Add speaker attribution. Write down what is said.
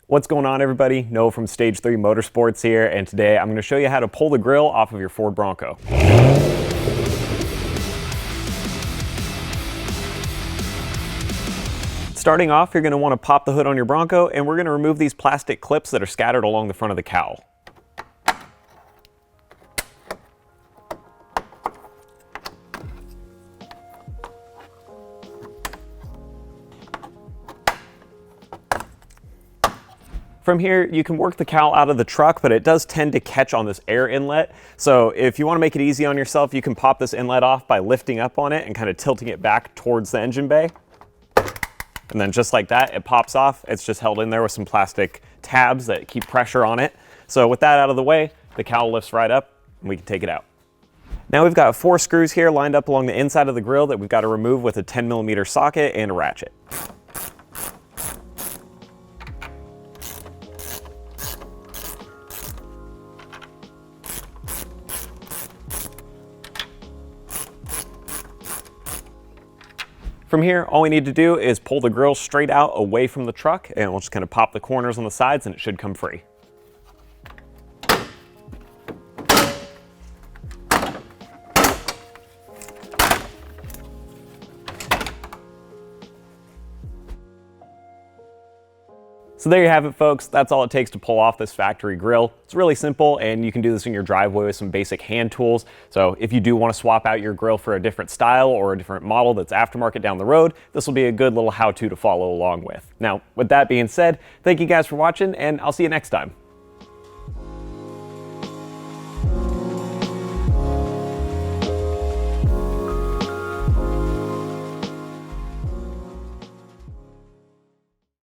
Speaker 1: What's going on, everybody? Noah from Stage 3 Motorsports here, and today I'm going to show you how to pull the grill off of your Ford Bronco. Starting off, you're going to want to pop the hood on your Bronco, and we're going to remove these plastic clips that are scattered along the front of the cowl. From here, you can work the cowl out of the truck, but it does tend to catch on this air inlet. So if you want to make it easy on yourself, you can pop this inlet off by lifting up on it and kind of tilting it back towards the engine bay. And then just like that, it pops off. It's just held in there with some plastic tabs that keep pressure on it. So with that out of the way, the cowl lifts right up and we can take it out. Now we've got 4 screws here lined up along the inside of the grill that we've got to remove with a 10mm socket and a ratchet. From here, all we need to do is pull the grill straight out away from the truck, and we'll just kind of pop the corners on the sides and it should come free. So there you have it, folks. That's all it takes to pull off this factory grill. It's really simple, and you can do this in your driveway with some basic hand tools. So if you do want to swap out your grill for a different style or a different model that's aftermarket down the road, this will be a good little how-to to follow along with. Now, with that being said, thank you guys for watching, and I'll see you next time.